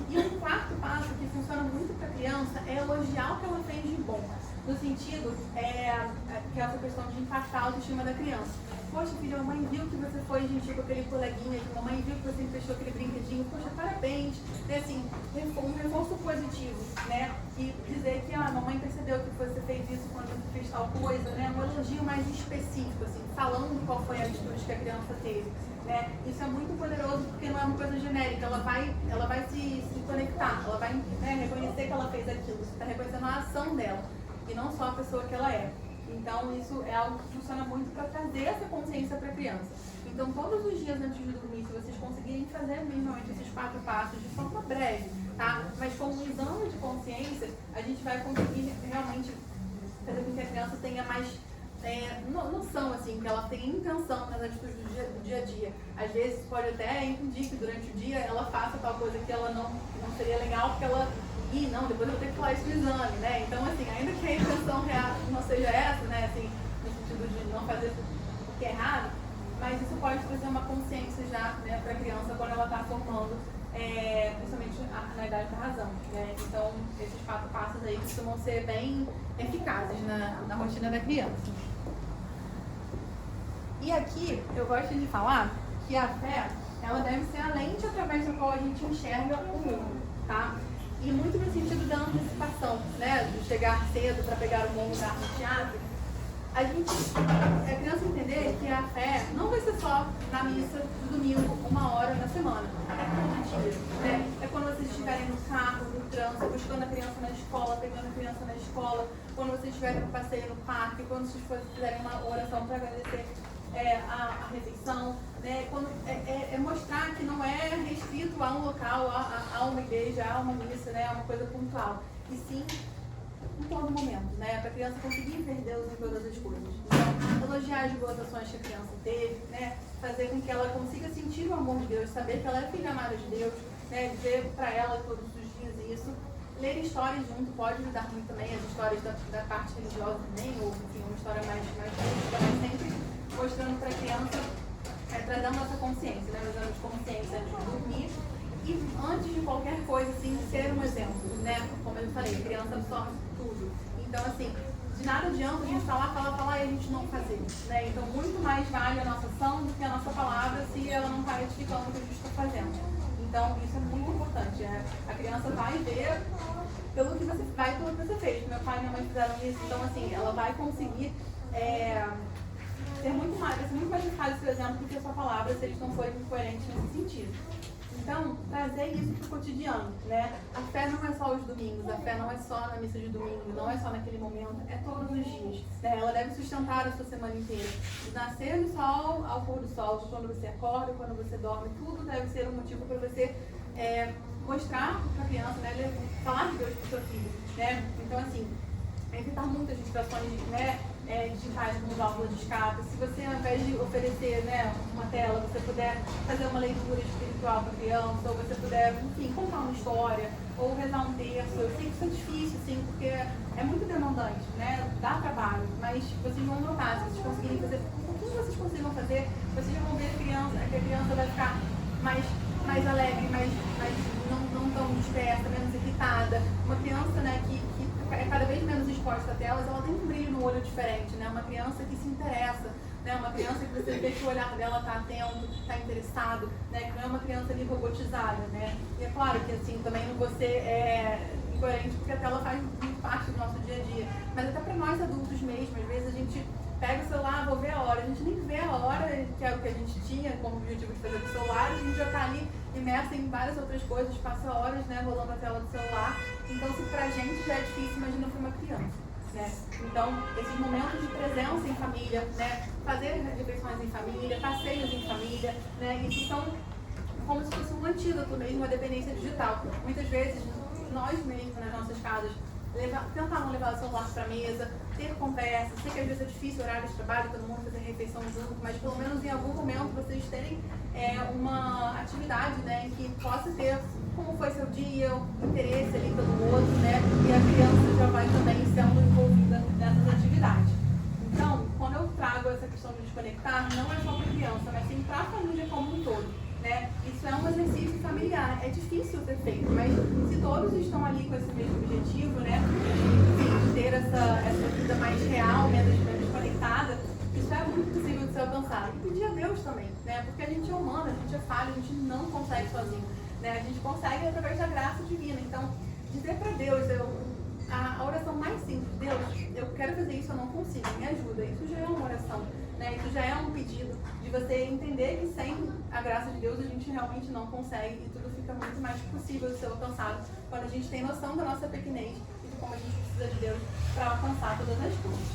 E o quarto passo, que funciona muito para a criança, é elogiar o que ela fez de bom. No sentido, que é essa questão de impactar a autoestima da criança. Poxa, filha, a mamãe viu que você foi gentil com aquele coleguinha, que a mamãe viu que você emprestou aquele brinquedinho, poxa, parabéns. E assim, um reforço positivo, né? E dizer que a mamãe percebeu que você fez isso quando você fez tal coisa, né? Um elogio mais específico, assim, falando qual foi a atitude que a criança teve. Né? Isso é muito poderoso porque não é uma coisa genérica, ela vai se conectar, ela vai, né, reconhecer que ela fez aquilo, você está reconhecendo a ação dela e não só a pessoa que ela é. Então isso é algo que funciona muito para trazer essa consciência para a criança. Então todos os dias antes de dormir, se vocês conseguirem fazer minimamente esses 4 passos de forma breve, tá? Mas como um exame de consciência, a gente vai conseguir realmente fazer com que a criança tenha mais noção, assim, que ela tem intenção nas atitudes do dia a dia. Às vezes pode até impedir que durante o dia ela faça tal coisa que ela não seria legal, porque ela, depois eu vou ter que falar isso no exame, né? Então, assim, ainda que a intenção real não seja essa, né, assim, no sentido de não fazer o que é errado, mas isso pode trazer uma consciência já, né, para a criança quando ela está formando, principalmente na idade da razão, né? Então, esses 4 passos aí costumam ser bem eficazes na rotina da criança. E aqui, eu gosto de falar que a fé, ela deve ser a lente através da qual a gente enxerga o mundo, tá? E muito no sentido da antecipação, né? De chegar cedo para pegar o bom lugar no teatro. A criança entender que a fé não vai ser só na missa do domingo, 1 hora na semana. É todo dia, né? É quando vocês estiverem no carro, no trânsito, buscando a criança na escola, pegando a criança na escola, quando vocês estiverem no passeio no parque, quando vocês fizerem uma oração para agradecer a refeição, né? É mostrar que não é restrito a um local, a uma igreja, a uma missa, né? A uma coisa pontual. E sim, em todo momento, né? Para a criança conseguir ver Deus em todas as coisas. Então, elogiar as boas ações que a criança teve, né? Fazer com que ela consiga sentir o amor de Deus, saber que ela é filha amada de Deus, né? Dizer para ela todos os dias isso. Ler histórias junto pode ajudar muito também, as histórias da parte religiosa também, ou enfim, uma história mais sempre mostrando para a criança trazendo essa consciência, né? O exame de consciência antes de dormir. E antes de qualquer coisa, assim, ser um exemplo, né? Como eu falei, a criança absorve tudo. Então, assim, de nada adianta a gente falar e a gente não fazer, né? Então, muito mais vale a nossa ação do que a nossa palavra se ela não está edificando o que a gente está fazendo. Então, isso é muito importante. A criança vai ver pelo que você fez. Meu pai e minha mãe fizeram isso. Então, assim, ela vai conseguir ser muito mais eficaz, por exemplo, do que a sua palavra se eles não forem coerentes nesse sentido. Então, trazer isso para o cotidiano, né? A fé não é só os domingos, a fé não é só na missa de domingo, não é só naquele momento, é todos os dias. Né? Ela deve sustentar a sua semana inteira. Do nascer do sol ao pôr do sol, de quando você acorda, quando você dorme, tudo deve ser um motivo para você mostrar para a criança, né? Falar de Deus para o seu filho, né? Então, assim, evitar muitas distrações, né? Digitais como válvula de escape. Se você, ao invés de oferecer, né, uma tela, você puder fazer uma leitura espiritual para a criança, ou você puder, enfim, contar uma história, ou rezar um terço. Eu sei que isso é difícil, sim, porque é muito demandante, né? Dá trabalho, mas vocês vão notar, se vocês conseguirem fazer, o que vocês consigam fazer, vocês vão ver que a criança vai ficar mais alegre, mais não tão dispersa, menos irritada. Uma criança, né, que é cada vez menos exposta a telas, ela tem um brilho no olho diferente, né? Uma criança que se interessa, né? Uma criança que você vê que o olhar dela está atento, está interessado, né? Que não é uma criança ali robotizada, né? E é claro que assim, também não você é incoerente porque a tela faz muito parte do nosso dia a dia. Mas até para nós adultos mesmo, às vezes a gente pega o celular, vou ver a hora, a gente nem vê a hora, que é o que a gente tinha como objetivo de fazer com o celular, a gente já está ali imersa em várias outras coisas, passa horas, né, rolando a tela do celular. Então, se pra gente já é difícil, imagina para uma criança, né? Então, esses momentos de presença em família, né, fazer refeições em família, passeios em família, né, isso são como se fosse um antídoto mesmo à dependência digital. Muitas vezes, nós mesmos, nas nossas casas, tentar não levar o celular para a mesa, ter conversa. Sei que às vezes é difícil horário de trabalho, todo mundo fazer refeição junto, mas pelo menos em algum momento vocês terem uma atividade, né, em que possa ter como foi seu dia, o interesse ali pelo outro, né, e a criança já vai também sendo envolvida nessas atividades. Então, quando eu trago essa questão de desconectar, não é só para a criança, mas sim para a família como um todo. Né? Isso é um exercício familiar, é difícil ser feito, mas se todos estão ali com esse mesmo objetivo, né, de ter essa vida mais real, menos conectada, isso é muito possível de ser alcançado. E pedir a Deus também, né, porque a gente é humano, a gente é falho, a gente não consegue sozinho, né, a gente consegue através da graça divina. Então, dizer para Deus, a oração mais simples, Deus, eu quero fazer isso, eu não consigo, me ajuda, isso já é uma oração. Né? Isso já é um pedido de você entender que sem a graça de Deus a gente realmente não consegue e tudo fica muito mais possível de ser alcançado quando a gente tem noção da nossa pequenez e de como a gente precisa de Deus para alcançar todas as coisas.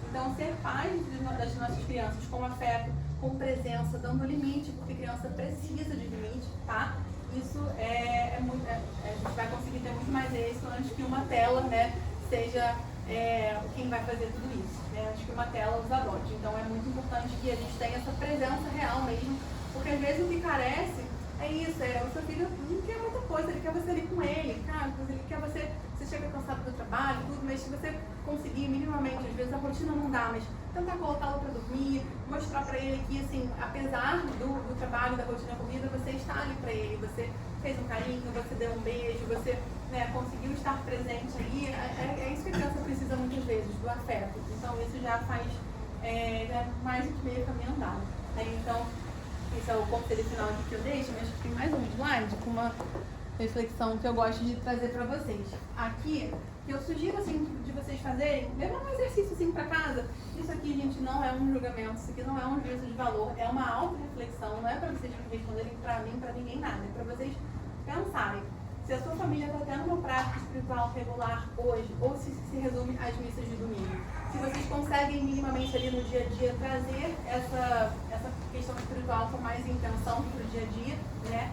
Então, ser pai das nossas crianças com afeto, com presença, dando limite, porque criança precisa de limite, tá? Isso a gente vai conseguir ter muito mais êxito antes que uma tela, né, seja quem vai fazer tudo isso. Acho que uma tela os adote. Então é muito importante que a gente tenha essa presença real mesmo, porque às vezes o que carece é isso, o seu filho não quer muita coisa, ele quer você ali com ele, cara, ele quer você chega cansado do trabalho, tudo, mas se você conseguir minimamente, às vezes a rotina não dá, mas tentar colocá-lo para dormir, mostrar para ele que, assim, apesar do trabalho, da rotina comida, você está ali para ele, você fez um carinho, você deu um beijo, você, né, conseguiu estar presente ali, é isso que a criança precisa muitas vezes, do afeto. Então isso já faz mais do que meio caminho andado. Então, esse é o conselho final aqui que eu deixo, mas tem mais um slide com uma reflexão que eu gosto de trazer para vocês. Aqui, que eu sugiro, assim, de vocês fazerem, levando um exercício, assim, para casa. Isso aqui, gente, não é um julgamento, isso aqui não é um juízo de valor, é uma auto-reflexão, não é para vocês responderem para mim, para ninguém, nada, é para vocês pensarem. Se a sua família está tendo uma prática espiritual regular hoje, ou se resume às missas de domingo. Se vocês conseguem minimamente ali no dia a dia trazer essa questão espiritual com mais intenção para o dia a dia, né?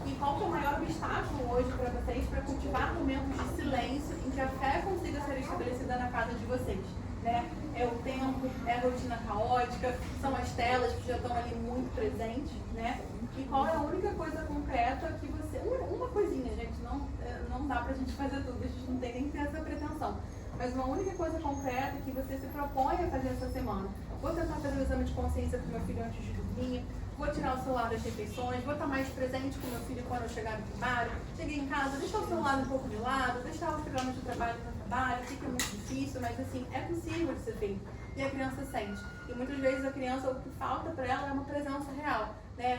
E qual que é o maior obstáculo hoje para vocês para cultivar momentos de silêncio em que a fé consiga ser estabelecida na casa de vocês? Né? É o tempo, é a rotina caótica, são as telas que já estão ali muito presentes, né? E qual é a única coisa concreta que você... Uma coisinha, gente, não dá pra gente fazer tudo, a gente não tem nem que ter essa pretensão. Mas uma única coisa concreta que você se propõe a fazer essa semana. Vou tentar fazer o exame de consciência pro meu filho antes de dormir, vou tirar o celular das refeições, vou estar mais presente com meu filho quando eu chegar no trabalho. Cheguei em casa, deixar o celular um pouco de lado, deixar os programas de trabalho no trabalho, sei que é muito difícil, mas assim, é possível de ser feito. E a criança sente. E muitas vezes a criança, o que falta para ela é uma presença real. Né?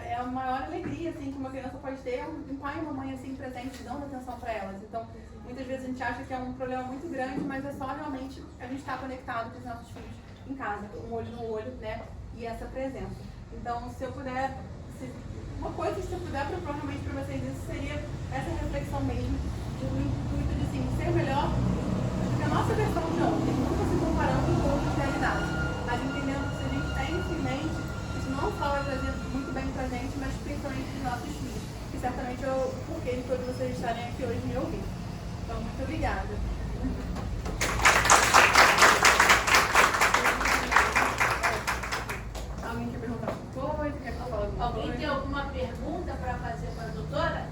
É a maior alegria assim, que uma criança pode ter, um pai e uma mãe assim, presentes, dando atenção para elas. Então, muitas vezes a gente acha que é um problema muito grande, mas é só realmente a gente estar conectado com os nossos filhos em casa, um olho no olho, né? E essa presença. Então, se eu puder, uma coisa que se eu puder propor realmente para vocês, isso seria essa reflexão mesmo, do intuito de assim, ser melhor do que a nossa versão de ontem, nunca se comparando com outras realidades, mas entendendo que se a gente tem isso em mente, isso não só vai trazer muito bem pra gente, mas principalmente para os nossos filhos, que certamente é o porquê de todos vocês estarem aqui hoje me ouvindo. Então, muito obrigada. Alguém quer perguntar alguma coisa? Quer falar alguma Alguém coisa? tem alguma pergunta para fazer para a doutora?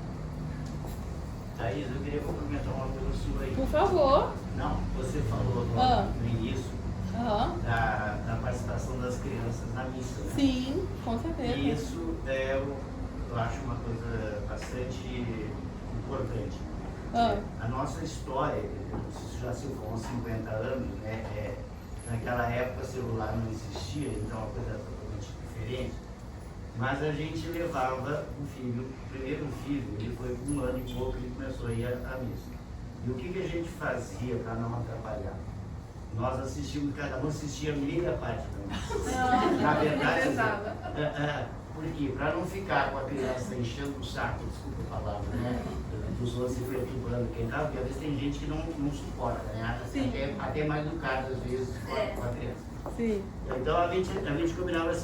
Thaís, eu queria complementar uma coisa sua aí. Por favor. Não, você falou no início da participação das crianças na missa, né? Sim, com certeza. E isso eu acho uma coisa bastante importante. A nossa história, isso já se for uns 50 anos, né? Naquela época o celular não existia, então é uma coisa totalmente diferente. Mas a gente levava o filho, o primeiro filho, ele foi com 1 ano e pouco, ele começou a ir à missa. E o que a gente fazia para não atrapalhar? Nós assistimos, cada um assistia meia parte da missa. Na verdade, por quê? Para não ficar com a criança enchendo o saco, desculpa a palavra, né? Dos outros se perturbando quem tá, porque às vezes tem gente que não suporta, né? Até mais educado às vezes com a criança. Sim. Então a gente combinava assim.